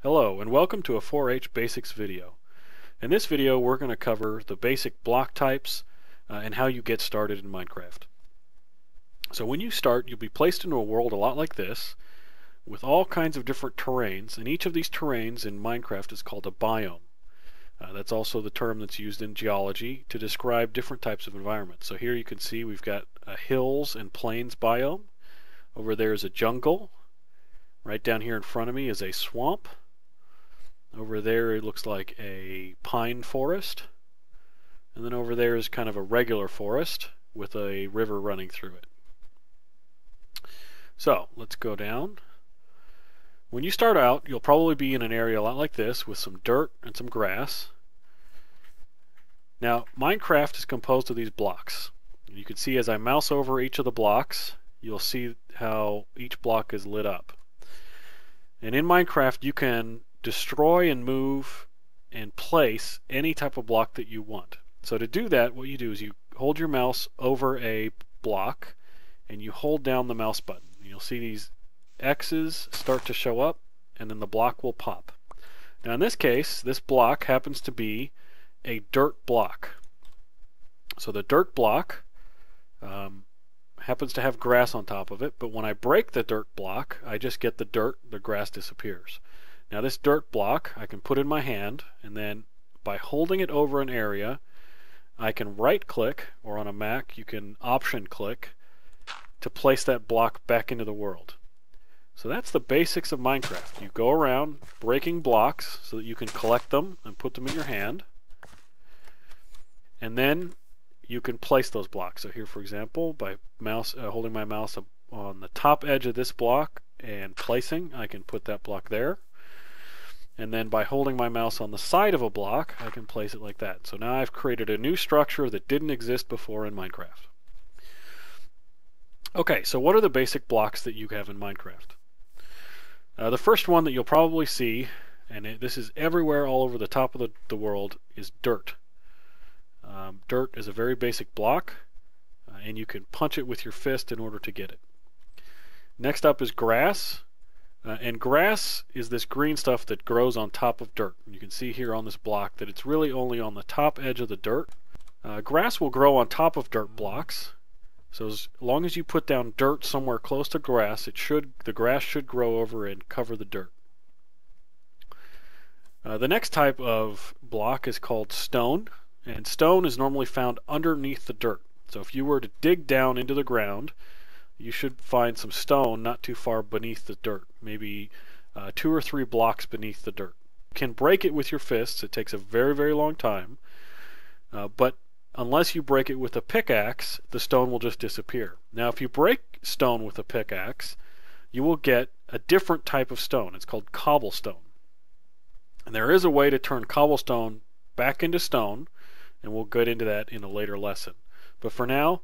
Hello and welcome to a 4-H Basics video. In this video we're going to cover the basic block types and how you get started in Minecraft. So when you start, you'll be placed into a world a lot like this with all kinds of different terrains, and each of these terrains in Minecraft is called a biome. That's also the term that's used in geology to describe different types of environments. So here you can see we've got a hills and plains biome. Over there is a jungle. Right down here in front of me is a swamp. Over there it looks like a pine forest, and then over there is kind of a regular forest with a river running through it. So let's go down. When you start out, you'll probably be in an area a lot like this with some dirt and some grass. Now Minecraft is composed of these blocks. You can see as I mouse over each of the blocks, you'll see how each block is lit up. And in Minecraft you can destroy and move and place any type of block that you want. So to do that, what you do is you hold your mouse over a block and you hold down the mouse button. You'll see these X's start to show up and then the block will pop. Now in this case, this block happens to be a dirt block. So the dirt block happens to have grass on top of it, but when I break the dirt block, I just get the dirt, the grass disappears. Now this dirt block I can put in my hand, and then by holding it over an area I can right click, or on a Mac you can option click to place that block back into the world. So that's the basics of Minecraft. You go around breaking blocks so that you can collect them and put them in your hand, and then you can place those blocks. So here for example, by holding my mouse on the top edge of this block and placing, I can put that block there. And then by holding my mouse on the side of a block, I can place it like that. So now I've created a new structure that didn't exist before in Minecraft. Okay, so what are the basic blocks that you have in Minecraft? The first one that you'll probably see, and this is everywhere all over the top of the world, is dirt. Dirt is a very basic block, and you can punch it with your fist in order to get it. Next up is grass. And grass is this green stuff that grows on top of dirt. You can see here on this block that it's really only on the top edge of the dirt. Grass will grow on top of dirt blocks. So as long as you put down dirt somewhere close to grass, the grass should grow over and cover the dirt. The next type of block is called stone, and stone is normally found underneath the dirt. So if you were to dig down into the ground, you should find some stone not too far beneath the dirt, maybe 2 or 3 blocks beneath the dirt. You can break it with your fists. It takes a very, very long time, but unless you break it with a pickaxe, the stone will just disappear. Now if you break stone with a pickaxe, you will get a different type of stone. It's called cobblestone. And there is a way to turn cobblestone back into stone, and we'll get into that in a later lesson. But for now,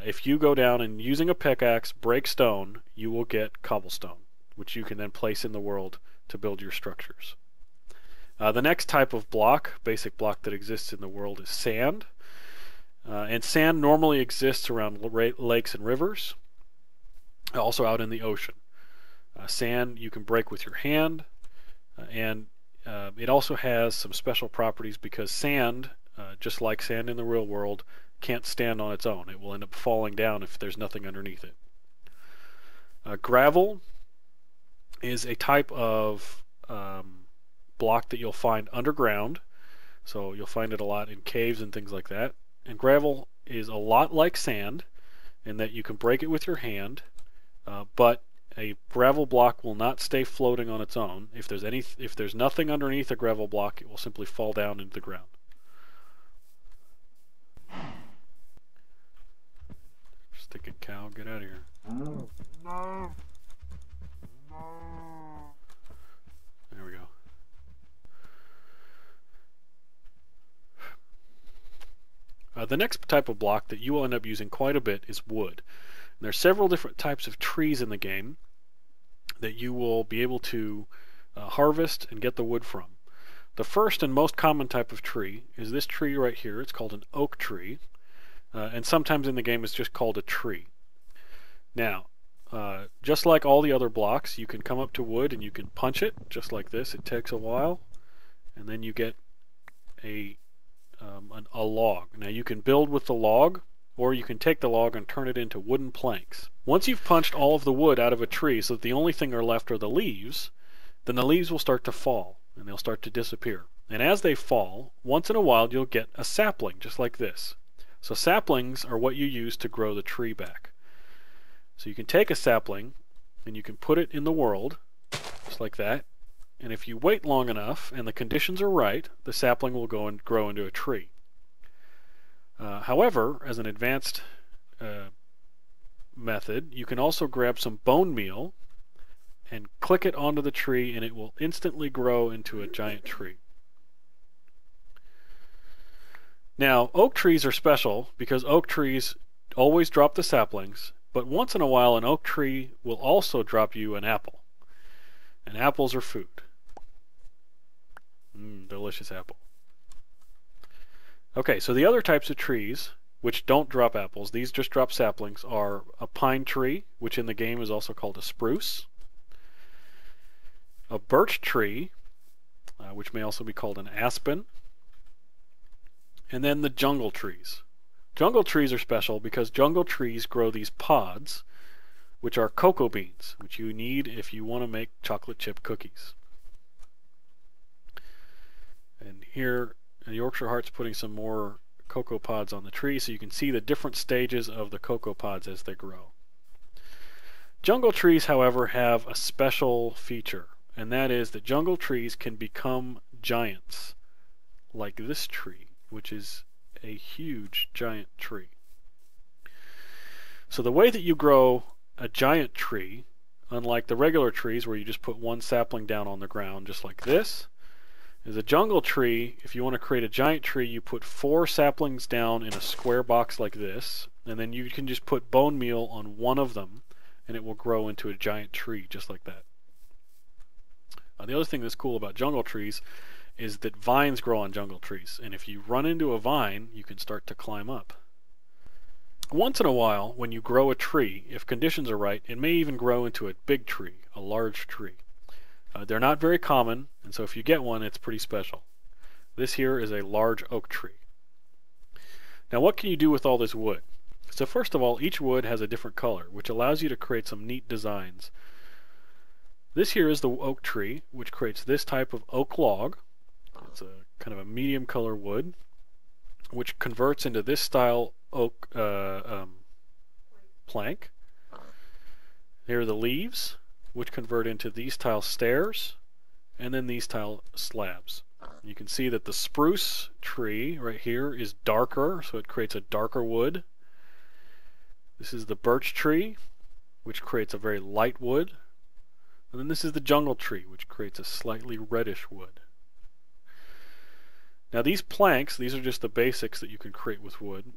if you go down and using a pickaxe break stone, you will get cobblestone, which you can then place in the world to build your structures. The next type of block, basic block that exists in the world, is sand. And sand normally exists around lakes and rivers, also out in the ocean. Sand you can break with your hand, and it also has some special properties because sand, just like sand in the real world, can't stand on its own. It will end up falling down if there's nothing underneath it. Gravel is a type of block that you'll find underground, so you'll find it a lot in caves and things like that. And gravel is a lot like sand in that you can break it with your hand, but a gravel block will not stay floating on its own. If there's nothing underneath a gravel block, it will simply fall down into the ground. Sticking cow, get out of here. No. There we go. The next type of block that you will end up using quite a bit is wood. And there are several different types of trees in the game that you will be able to harvest and get the wood from. The first and most common type of tree is this tree right here. It's called an oak tree. And sometimes in the game it's just called a tree. Now, just like all the other blocks, you can come up to wood and you can punch it just like this. It takes a while, and then you get a log. Now you can build with the log, or you can take the log and turn it into wooden planks. Once you've punched all of the wood out of a tree so that the only thing are left are the leaves, then the leaves will start to fall and they'll start to disappear. And as they fall, once in a while you'll get a sapling just like this. So saplings are what you use to grow the tree back. So you can take a sapling and you can put it in the world just like that, and if you wait long enough and the conditions are right, the sapling will go and grow into a tree. However, as an advanced method, you can also grab some bone meal and click it onto the tree and it will instantly grow into a giant tree. Now, oak trees are special because oak trees always drop the saplings, but once in a while an oak tree will also drop you an apple. And apples are food. Delicious apple. Okay, so the other types of trees which don't drop apples, these just drop saplings, are a pine tree, which in the game is also called a spruce, a birch tree, which may also be called an aspen, and then the jungle trees. Jungle trees are special because jungle trees grow these pods, which are cocoa beans, which you need if you want to make chocolate chip cookies. And here, Yorkshire Heart's putting some more cocoa pods on the tree so you can see the different stages of the cocoa pods as they grow. Jungle trees, however, have a special feature, and that is that jungle trees can become giants, like this tree, which is a huge giant tree. So the way that you grow a giant tree, unlike the regular trees where you just put one sapling down on the ground just like this, is a jungle tree. If you want to create a giant tree, you put 4 saplings down in a square box like this, and then you can just put bone meal on one of them and it will grow into a giant tree just like that. The other thing that's cool about jungle trees is that vines grow on jungle trees, and if you run into a vine, you can start to climb up. Once in a while, when you grow a tree, if conditions are right, it may even grow into a big tree, a large tree. They're not very common, and so if you get one, it's pretty special. This here is a large oak tree. Now what can you do with all this wood? So first of all, each wood has a different color, which allows you to create some neat designs. This here is the oak tree, which creates this type of oak log. It's a kind of a medium color wood, which converts into this style oak plank. Here are the leaves, which convert into these tile stairs, and then these tile slabs. You can see that the spruce tree right here is darker, so it creates a darker wood. This is the birch tree, which creates a very light wood. And then this is the jungle tree, which creates a slightly reddish wood. Now these planks, these are just the basics that you can create with wood,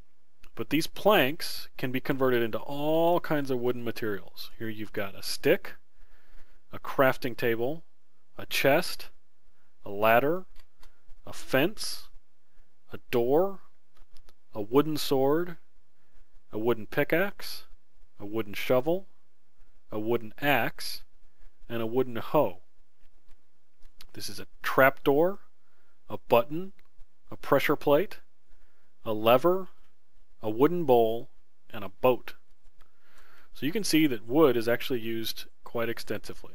but these planks can be converted into all kinds of wooden materials. Here you've got a stick, a crafting table, a chest, a ladder, a fence, a door, a wooden sword, a wooden pickaxe, a wooden shovel, a wooden axe, and a wooden hoe. This is a trapdoor, a button, a pressure plate, a lever, a wooden bowl, and a boat. So you can see that wood is actually used quite extensively.